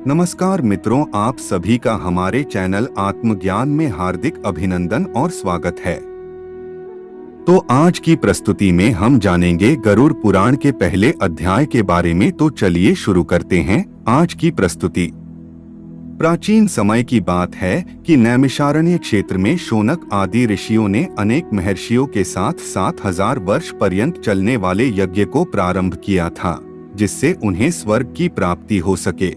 नमस्कार मित्रों, आप सभी का हमारे चैनल आत्मज्ञान में हार्दिक अभिनंदन और स्वागत है। तो आज की प्रस्तुति में हम जानेंगे गरुड़ पुराण के पहले अध्याय के बारे में। तो चलिए शुरू करते हैं आज की प्रस्तुति। प्राचीन समय की बात है कि नैमिषारण्य क्षेत्र में शौनक आदि ऋषियों ने अनेक महर्षियों के साथ 7000 वर्ष पर्यंत चलने वाले यज्ञ को प्रारंभ किया था, जिससे उन्हें स्वर्ग की प्राप्ति हो सके।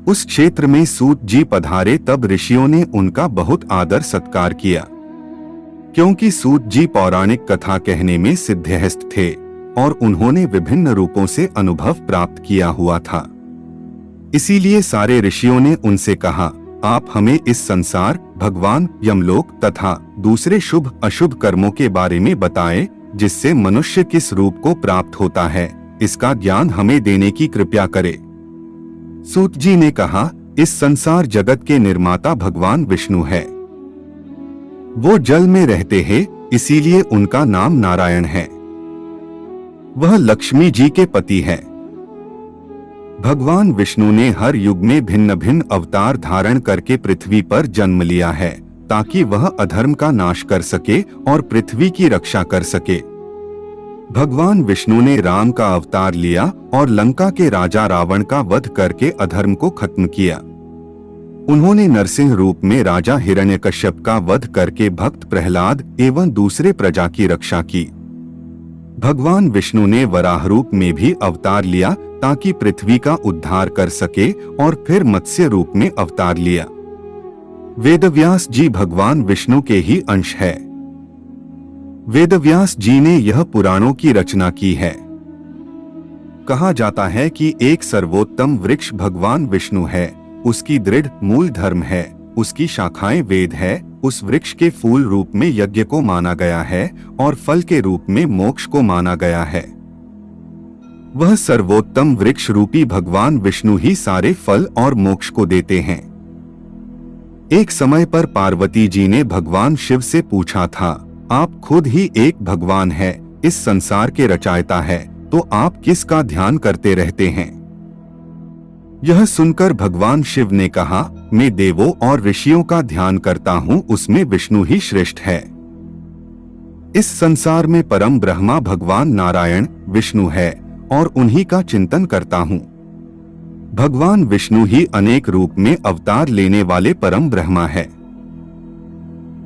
उस क्षेत्र में सूत जी पधारे तब ऋषियों ने उनका बहुत आदर सत्कार किया, क्योंकि सूत जी पौराणिक कथा कहने में सिद्धहस्त थे और उन्होंने विभिन्न रूपों से अनुभव प्राप्त किया हुआ था। इसीलिए सारे ऋषियों ने उनसे कहा, आप हमें इस संसार, भगवान, यमलोक तथा दूसरे शुभ अशुभ कर्मों के बारे में बताएं, जिससे मनुष्य किस रूप को प्राप्त होता है, इसका ज्ञान हमें देने की कृपा करे। सूत जी ने कहा, इस संसार जगत के निर्माता भगवान विष्णु है। वो जल में रहते हैं, इसीलिए उनका नाम नारायण है। वह लक्ष्मी जी के पति है। भगवान विष्णु ने हर युग में भिन्न भिन्न अवतार धारण करके पृथ्वी पर जन्म लिया है, ताकि वह अधर्म का नाश कर सके और पृथ्वी की रक्षा कर सके। भगवान विष्णु ने राम का अवतार लिया और लंका के राजा रावण का वध करके अधर्म को खत्म किया। उन्होंने नरसिंह रूप में राजा हिरण्यकश्यप का वध करके भक्त प्रहलाद एवं दूसरे प्रजा की रक्षा की। भगवान विष्णु ने वराह रूप में भी अवतार लिया, ताकि पृथ्वी का उद्धार कर सके, और फिर मत्स्य रूप में अवतार लिया। वेदव्यास जी भगवान विष्णु के ही अंश है। वेदव्यास जी ने यह पुराणों की रचना की है। कहा जाता है कि एक सर्वोत्तम वृक्ष भगवान विष्णु है, उसकी दृढ़ मूल धर्म है, उसकी शाखाएं वेद है, उस वृक्ष के फूल रूप में यज्ञ को माना गया है और फल के रूप में मोक्ष को माना गया है। वह सर्वोत्तम वृक्ष रूपी भगवान विष्णु ही सारे फल और मोक्ष को देते हैं। एक समय पर पार्वती जी ने भगवान शिव से पूछा था, आप खुद ही एक भगवान है, इस संसार के रचयिता है, तो आप किसका ध्यान करते रहते हैं? यह सुनकर भगवान शिव ने कहा, मैं देवों और ऋषियों का ध्यान करता हूँ, उसमें विष्णु ही श्रेष्ठ है। इस संसार में परम ब्रह्मा भगवान नारायण विष्णु है और उन्हीं का चिंतन करता हूँ। भगवान विष्णु ही अनेक रूप में अवतार लेने वाले परम ब्रह्मा है।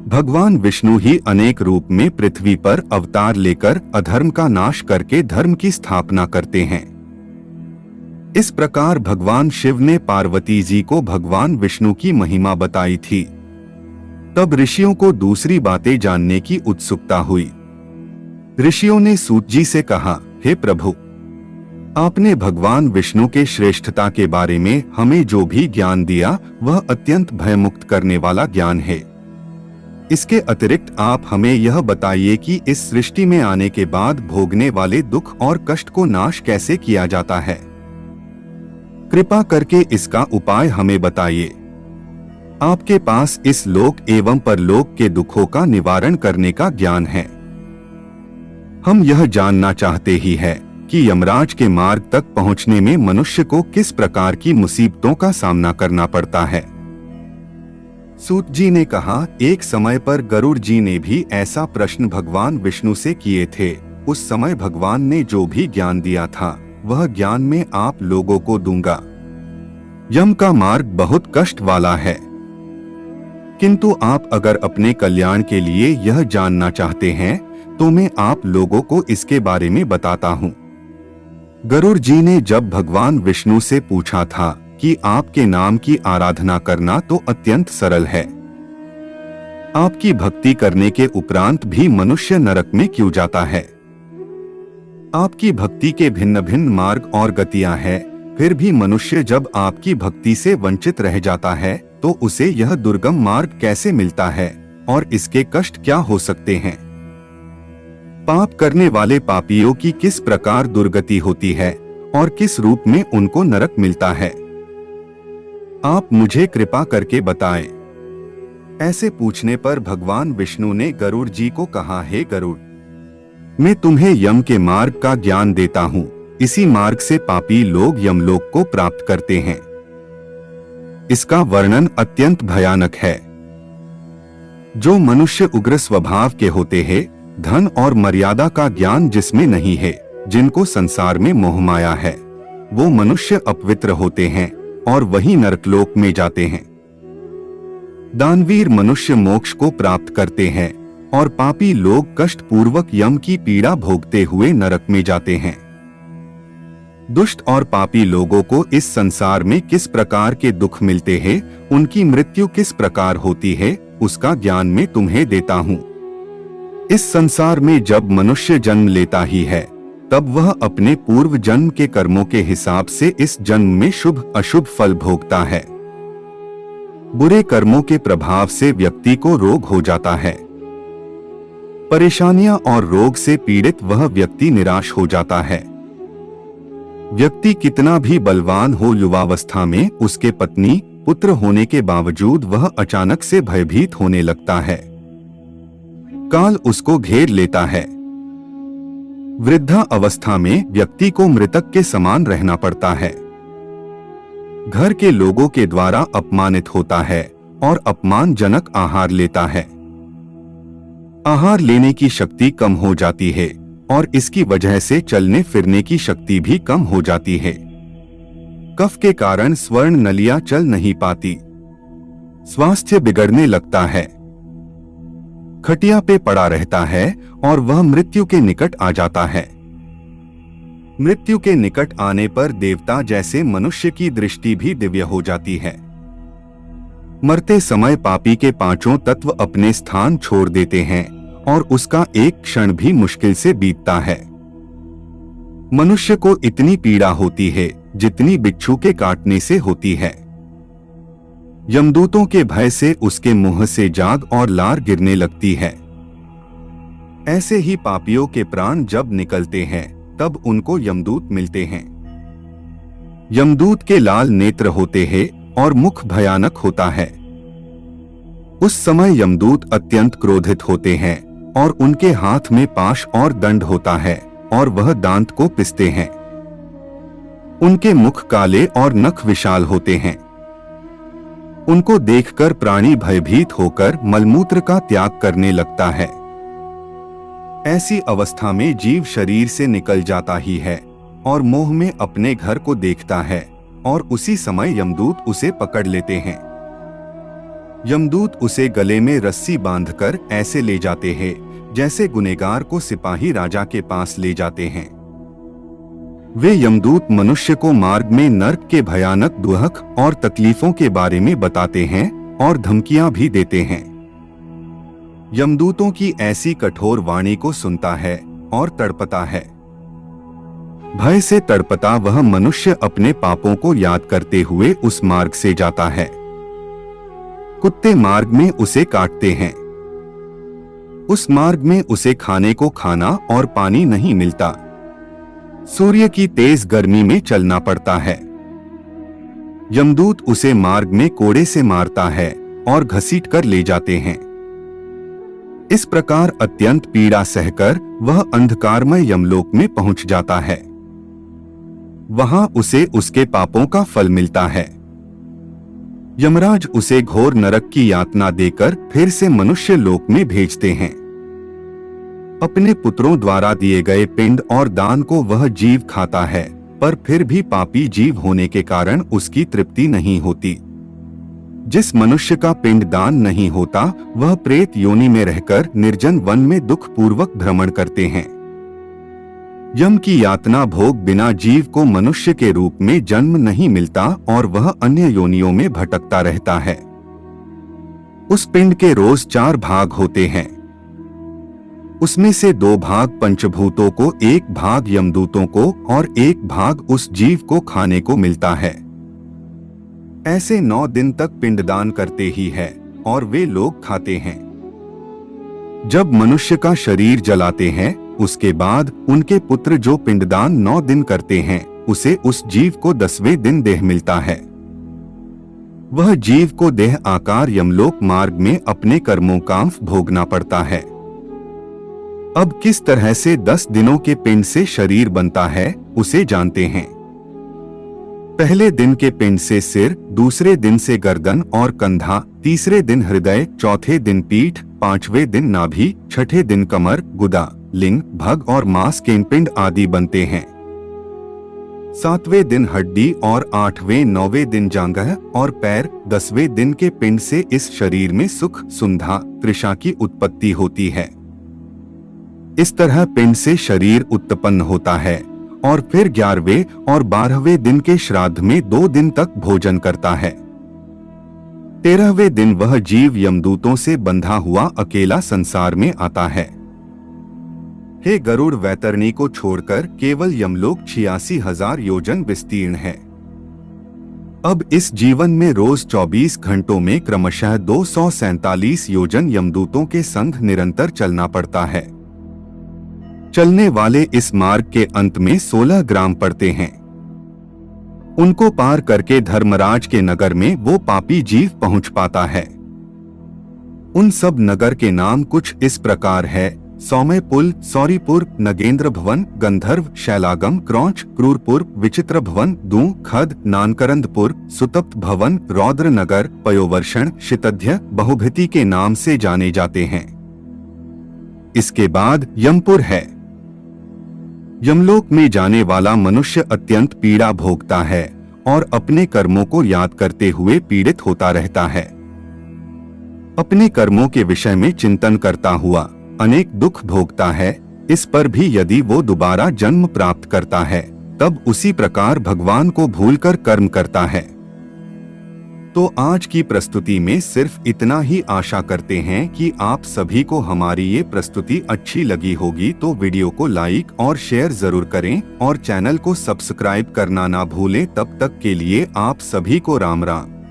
भगवान विष्णु ही अनेक रूप में पृथ्वी पर अवतार लेकर अधर्म का नाश करके धर्म की स्थापना करते हैं। इस प्रकार भगवान शिव ने पार्वती जी को भगवान विष्णु की महिमा बताई थी। तब ऋषियों को दूसरी बातें जानने की उत्सुकता हुई। ऋषियों ने सूत जी से कहा, हे प्रभु, आपने भगवान विष्णु के श्रेष्ठता के बारे में हमें जो भी ज्ञान दिया, वह अत्यंत भयमुक्त करने वाला ज्ञान है। इसके अतिरिक्त आप हमें यह बताइए कि इस सृष्टि में आने के बाद भोगने वाले दुख और कष्ट को नाश कैसे किया जाता है। कृपा करके इसका उपाय हमें बताइए। आपके पास इस लोक एवं परलोक के दुखों का निवारण करने का ज्ञान है। हम यह जानना चाहते ही है कि यमराज के मार्ग तक पहुंचने में मनुष्य को किस प्रकार की मुसीबतों का सामना करना पड़ता है। सूत जी ने कहा, एक समय पर गरुड़ जी ने भी ऐसा प्रश्न भगवान विष्णु से किए थे। उस समय भगवान ने जो भी ज्ञान दिया था, वह ज्ञान मैं आप लोगों को दूंगा। यम का मार्ग बहुत कष्ट वाला है, किंतु आप अगर अपने कल्याण के लिए यह जानना चाहते हैं, तो मैं आप लोगों को इसके बारे में बताता हूँ। गरुड़ जी ने जब भगवान विष्णु से पूछा था कि आपके नाम की आराधना करना तो अत्यंत सरल है, आपकी भक्ति करने के उपरांत भी मनुष्य नरक में क्यों जाता है? आपकी भक्ति के भिन्न भिन्न मार्ग और गतियां हैं, फिर भी मनुष्य जब आपकी भक्ति से वंचित रह जाता है, तो उसे यह दुर्गम मार्ग कैसे मिलता है और इसके कष्ट क्या हो सकते हैं? पाप करने वाले पापियों की किस प्रकार दुर्गति होती है और किस रूप में उनको नरक मिलता है? आप मुझे कृपा करके बताएं। ऐसे पूछने पर भगवान विष्णु ने गरुड़ जी को कहा, हे गरुड़, मैं तुम्हें यम के मार्ग का ज्ञान देता हूँ। इसी मार्ग से पापी लोग यमलोक को प्राप्त करते हैं। इसका वर्णन अत्यंत भयानक है। जो मनुष्य उग्र स्वभाव के होते हैं, धन और मर्यादा का ज्ञान जिसमें नहीं है, जिनको संसार में मोह माया है, वो मनुष्य अपवित्र होते हैं और वही नरकलोक में जाते हैं। दानवीर मनुष्य मोक्ष को प्राप्त करते हैं और पापी लोग कष्ट पूर्वक यम की पीड़ा भोगते हुए नरक में जाते हैं। दुष्ट और पापी लोगों को इस संसार में किस प्रकार के दुख मिलते हैं, उनकी मृत्यु किस प्रकार होती है, उसका ज्ञान मैं तुम्हें देता हूँ। इस संसार में जब मनुष्य जन्म लेता ही है, तब वह अपने पूर्व जन्म के कर्मों के हिसाब से इस जन्म में शुभ अशुभ फल भोगता है। बुरे कर्मों के प्रभाव से व्यक्ति को रोग हो जाता है। परेशानियां और रोग से पीड़ित वह व्यक्ति निराश हो जाता है। व्यक्ति कितना भी बलवान हो, युवावस्था में उसके पत्नी पुत्र होने के बावजूद वह अचानक से भयभीत होने लगता है। काल उसको घेर लेता है। वृद्धा अवस्था में व्यक्ति को मृतक के समान रहना पड़ता है। घर के लोगों के द्वारा अपमानित होता है और अपमानजनक आहार लेता है। आहार लेने की शक्ति कम हो जाती है और इसकी वजह से चलने फिरने की शक्ति भी कम हो जाती है। कफ के कारण स्वर्ण नलियां चल नहीं पाती। स्वास्थ्य बिगड़ने लगता है। खटिया पे पड़ा रहता है और वह मृत्यु के निकट आ जाता है। मृत्यु के निकट आने पर देवता जैसे मनुष्य की दृष्टि भी दिव्य हो जाती है। मरते समय पापी के पांचों तत्व अपने स्थान छोड़ देते हैं और उसका एक क्षण भी मुश्किल से बीतता है। मनुष्य को इतनी पीड़ा होती है जितनी बिच्छू के काटने से होती है। यमदूतों के भय से उसके मुंह से जाग और लार गिरने लगती है। ऐसे ही पापियों के प्राण जब निकलते हैं तब उनको यमदूत मिलते हैं। यमदूत के लाल नेत्र होते हैं और मुख भयानक होता है। उस समय यमदूत अत्यंत क्रोधित होते हैं और उनके हाथ में पाश और दंड होता है और वह दांत को पिसते हैं। उनके मुख काले और नख विशाल होते हैं। उनको देखकर प्राणी भयभीत होकर मलमूत्र का त्याग करने लगता है। ऐसी अवस्था में जीव शरीर से निकल जाता ही है और मोह में अपने घर को देखता है और उसी समय यमदूत उसे पकड़ लेते हैं। यमदूत उसे गले में रस्सी बांधकर ऐसे ले जाते हैं जैसे गुनहगार को सिपाही राजा के पास ले जाते हैं। वे यमदूत मनुष्य को मार्ग में नर्क के भयानक दुख और तकलीफों के बारे में बताते हैं और धमकियां भी देते हैं। यमदूतों की ऐसी कठोर वाणी को सुनता है और तड़पता है। भय से तड़पता वह मनुष्य अपने पापों को याद करते हुए उस मार्ग से जाता है। कुत्ते मार्ग में उसे काटते हैं। उस मार्ग में उसे खाने को खाना और पानी नहीं मिलता। सूर्य की तेज गर्मी में चलना पड़ता है। यमदूत उसे मार्ग में कोड़े से मारता है और घसीट कर ले जाते हैं। इस प्रकार अत्यंत पीड़ा सहकर वह अंधकारमय यमलोक में पहुंच जाता है। वहां उसे उसके पापों का फल मिलता है। यमराज उसे घोर नरक की यातना देकर फिर से मनुष्य लोक में भेजते हैं। अपने पुत्रों द्वारा दिए गए पिंड और दान को वह जीव खाता है, पर फिर भी पापी जीव होने के कारण उसकी तृप्ति नहीं होती। जिस मनुष्य का पिंड दान नहीं होता वह प्रेत योनि में रहकर निर्जन वन में दुख पूर्वक भ्रमण करते हैं। यम की यातना भोग बिना जीव को मनुष्य के रूप में जन्म नहीं मिलता और वह अन्य योनियों में भटकता रहता है। उस पिंड के रोज 4 भाग होते हैं। उसमें से 2 भाग पंचभूतों को, 1 भाग यमदूतों को और 1 भाग उस जीव को खाने को मिलता है। ऐसे 9 दिन तक पिंडदान करते ही है और वे लोग खाते हैं। जब मनुष्य का शरीर जलाते हैं उसके बाद उनके पुत्र जो पिंडदान 9 दिन करते हैं उसे उस जीव को 10वें दिन देह मिलता है। वह जीव को देह आकार यमलोक मार्ग में अपने कर्मों का भोगना पड़ता है। अब किस तरह से 10 दिनों के पिंड से शरीर बनता है उसे जानते हैं। पहले दिन के पिंड से सिर, दूसरे दिन से गर्दन और कंधा, तीसरे दिन हृदय, चौथे दिन पीठ, पांचवें दिन नाभि, छठे दिन कमर, गुदा, लिंग, भग और मांस के पिंड आदि बनते हैं। सातवें दिन हड्डी और आठवें नौवें दिन जांघ और पैर, 10वें दिन के पिंड से इस शरीर में सुख, सुंधा, तृषा की उत्पत्ति होती है। इस तरह पिंड से शरीर उत्पन्न होता है और फिर 11वें और 12वें दिन के श्राद्ध में 2 दिन तक भोजन करता है। 13वें दिन वह जीव यमदूतों से बंधा हुआ अकेला संसार में आता है। हे गरुड़ वैतरणी को छोड़कर केवल यमलोक 86,000 योजन विस्तीर्ण है। अब इस जीवन में रोज 24 घंटों में क्रमशः 247 योजन यमदूतों के संग निरंतर चलना पड़ता है। चलने वाले इस मार्ग के अंत में 16 ग्राम पड़ते हैं। उनको पार करके धर्मराज के नगर में वो पापी जीव पहुंच पाता है। उन सब नगर के नाम कुछ इस प्रकार है: सौम्यपुल, सौरीपुर, नगेंद्र भवन, गंधर्व, शैलागम, क्रौच, क्रूरपुर, विचित्र भवन, दूं, खद, नानकरंदपुर, सुतप्त भवन, रौद्र नगर, पयोवर्षण, शितध्य, बहुभिति के नाम से जाने जाते हैं। इसके बाद यमपुर है। यमलोक में जाने वाला मनुष्य अत्यंत पीड़ा भोगता है और अपने कर्मों को याद करते हुए पीड़ित होता रहता है। अपने कर्मों के विषय में चिंतन करता हुआ अनेक दुख भोगता है। इस पर भी यदि वो दोबारा जन्म प्राप्त करता है तब उसी प्रकार भगवान को भूलकर कर्म करता है। तो आज की प्रस्तुति में सिर्फ इतना ही आशा करते हैं कि आप सभी को हमारी ये प्रस्तुति अच्छी लगी होगी, तो वीडियो को लाइक और शेयर जरूर करें और चैनल को सब्सक्राइब करना ना भूलें। तब तक के लिए आप सभी को राम राम।